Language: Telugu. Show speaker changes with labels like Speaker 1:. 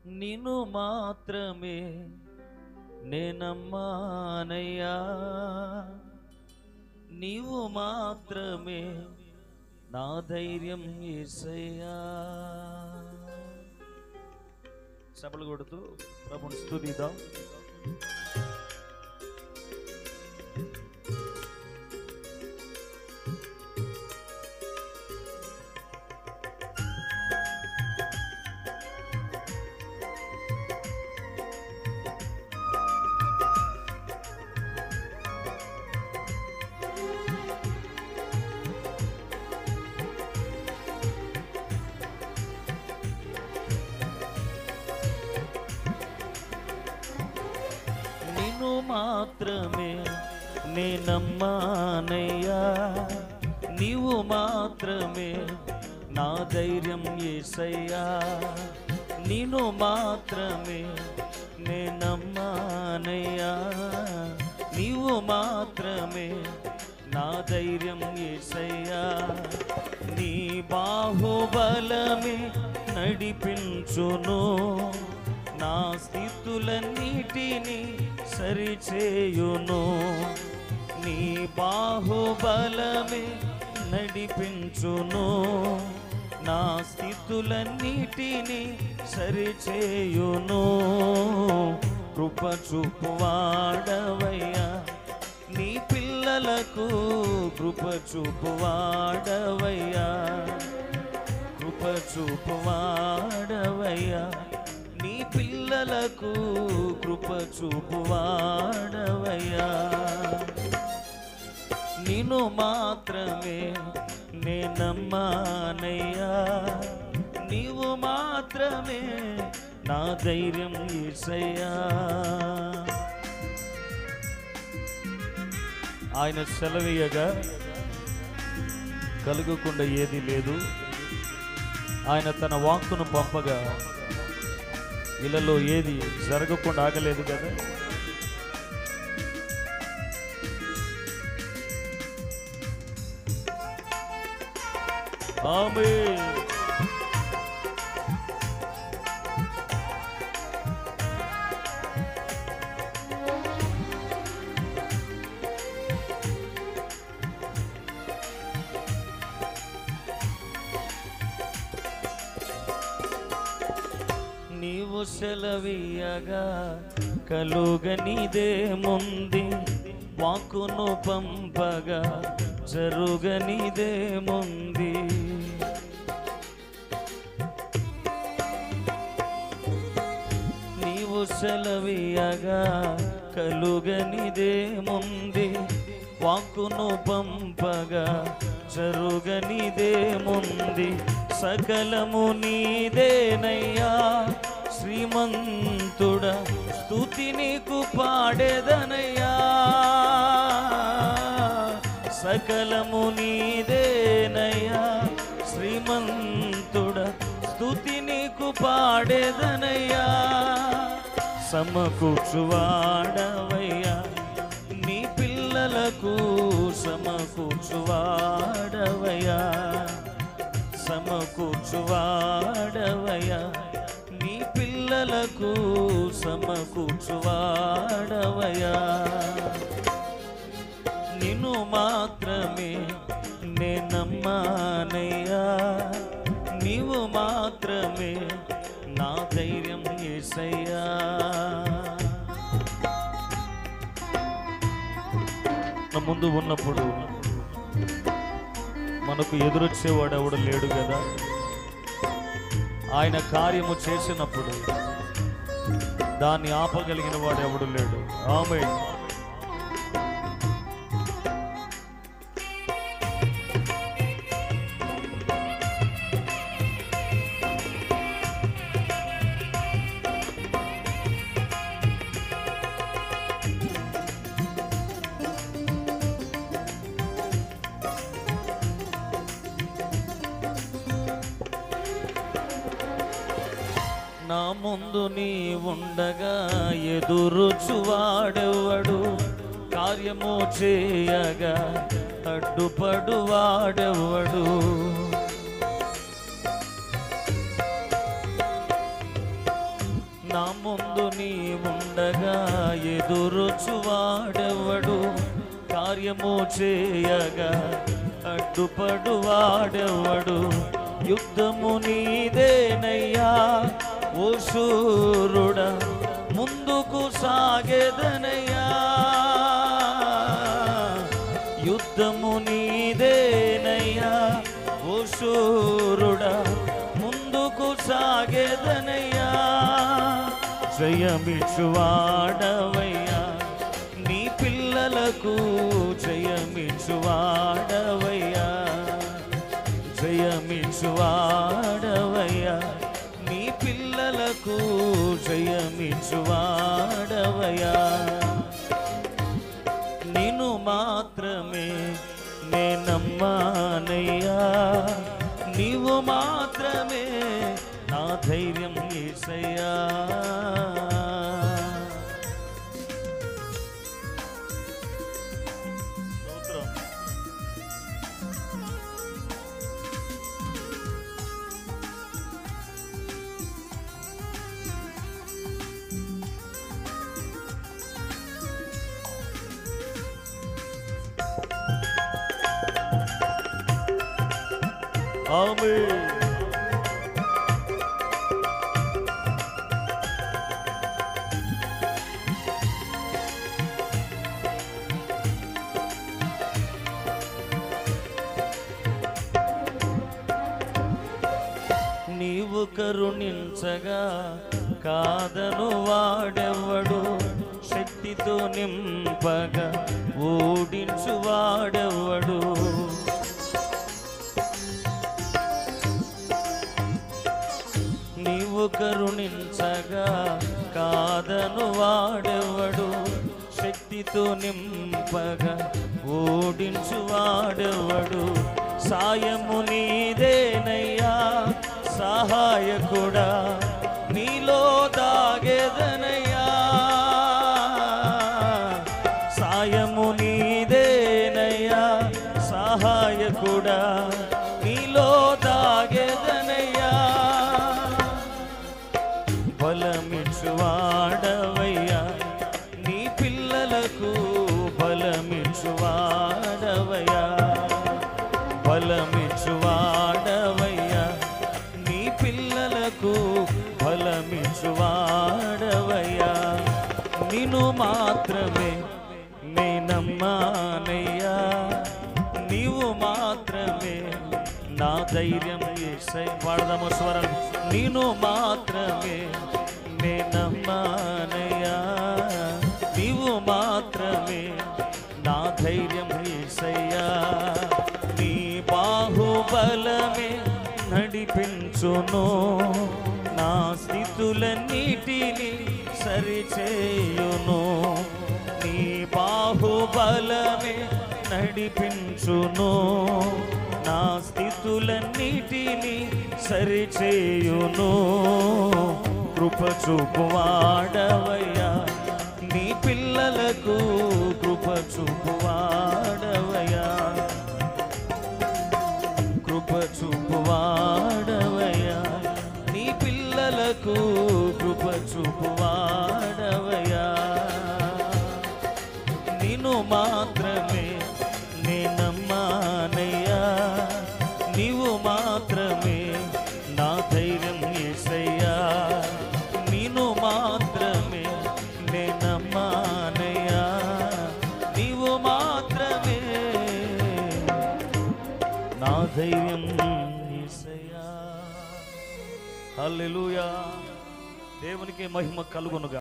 Speaker 1: నిన్ను మాత్రమే నేనమ్మానయ్యా, నీవు మాత్రమే నా ధైర్యం యేసయ్యా. చప్పలు కొడుతూ ప్రభుని స్తుతిద్దాం. నిన్ను మాత్రమే నేనమ్మానయ్యా, నీవు మాత్రమే నా ధైర్యం యేసయ్యా. నిన్ను మాత్రమే నేనమ్మానయ్యా, నీవు మాత్రమే నా ధైర్యం యేసయ్యా. నీ బాహుబలమే నడిపించును, నా స్థితులన్నిటినీ సరిచేయును. నీ బాహుబలమే నడిపించును, నా స్థితులన్నిటినీ సరిచేయును. కృప చూపువాడవయ్యా, నీ పిల్లలకు కృప చూపువాడవయ్యా, కృప చూపువాడవయ్యా, నీ పిల్లలకు కృప చూపువాడవయ్యా. నిన్ను మాత్రమే నేనమ్మానయ్యా, నీవు మాత్రమే నా ధైర్యం యేసయ్యా. ఆయన సెలవీయగా కలుగకుండా ఏది లేదు, ఆయన తన వాక్కును పంపగా ఇళ్ళలో ఏది జరగకుండా ఆగలేదు కదా. ఆమేన్. నీవు సెలవీయగా కలుగనిదేముంది, వాక్కును పంపగా జరుగనిదేముంది. నీవు సెలవీయగా కలుగనిదేముంది, వాక్కును పంపగా జరుగనిదేముంది. సకలము నీదేనయ్యా శ్రీమంతుడా, స్తుతి నీకు పాడేదనయ్యా. సకలము నీదేనయ్యా శ్రీమంతుడా, స్తుతి నీకు పాడేదనయ్యా. సమకూర్చువాడవయ్యా, నీ పిల్లలకు సమకూర్చువాడవయ్యా, సమకూర్చువాడవయ్యా, నీ పిల్లలకు సమకూర్చువాడవయ్యా. నిన్ను మాత్రమే నేనమ్మానయ్యా, నీవు మాత్రమే నా ధైర్యం యేసయ్యా. నా ముందు ఉన్నప్పుడు మనకు ఎదురొచ్చేవాడు ఎవడు లేడు కదా. ఆయన కార్యము చేసినప్పుడు దాన్ని ఆపగలిగిన వాడు ఎవడు లేడు. ఆమేన్. నా ముందు నీ ఉండగా ఎదురుచువాడెవడు, కార్యము చేయగా అడ్డుపడువాడెవడు. నా ముందు నీ ఉండగా ఎదురొచ్చువాడెవడు, కార్యము చేయగా అడ్డుపడువాడెవడు. యుద్ధము నీదేనయ్యా ఓ శూరుడా, ముందుకు సాగెదనయ్యా. యుద్ధము నీదేనయ్యా ఓ శూరుడా, ముందుకు సాగెదనయ్యా. జయమిచ్చువాడవయ్యా నీ పిల్లలకు, జయమిచ్చువాడవయ్యా, జయమిచ్చువాడవయ్యా నీ పిల్లలకు, జయమిచ్చువాడవయ్యా. నిన్ను మాత్రమే నే నమ్మానయ్యా, నీవు మాత్రమే నా ధైర్యం యేసయ్యా. ఆమేన్. నీవు కరుణించగా కాదను వాడెవడు, శక్తితో నింపగా ఓడించువాడెవడు. నీవు కరుణించగా కాదను వాడెవడు, శక్తితో నింపగా ఓడించువాడెవడు. సాయము నీదేనయ్యా సహాయకుడా, నీలో దాగెదనయ్యా. సాయము నీదేనయ్యా సహాయకుడా, నీలో దాగెదనయ్యా. బలమిచ్చువాడవయ్యా నీ పిల్లలకు, బలమిచ్చువాడవయ్యా, బలమిచ్చువాడవయ్యా నీ పిల్లలకు, బలమిచ్చువాడవయ్యా. నిన్ను మాత్రమే నే నమ్మానయ్యా, నీవు మాత్రమే నా ధైర్యం యేసయ్యా. పాడదాము స్వరం. నిన్ను మాత్రమే నే నమ్మానయ్యా, నీవు మాత్రమే నా ధైర్యం యేసయ్యా. నీ బాహుబలమే నడిపించును, నా స్థితులన్నిటిని సరిచేయును. నీ బాహుబలమే నడిపించును, నా స్థితులన్నిటిని సరిచేయును. కృప చూపువాడవయ్యా నీ పిల్లలకు, కృప చూపువాడవయ్యా, కృప చూపువాడవయ్యా నీ పిల్లలకు, కృప చూపువాడవయ్యా. నిన్ను మాత్రమే నే నమ్మానయ్యా, నీవు మాత్రమే నా ధైర్యం యేసయ్యా. నిన్ను మాత్రమే నే నమ్మానయ్యా, నీవు మాత్రమే నా ధైర్యం యేసయ్యా. హల్లెలూయా. దేవునికి మహిమ కలుగునుగా.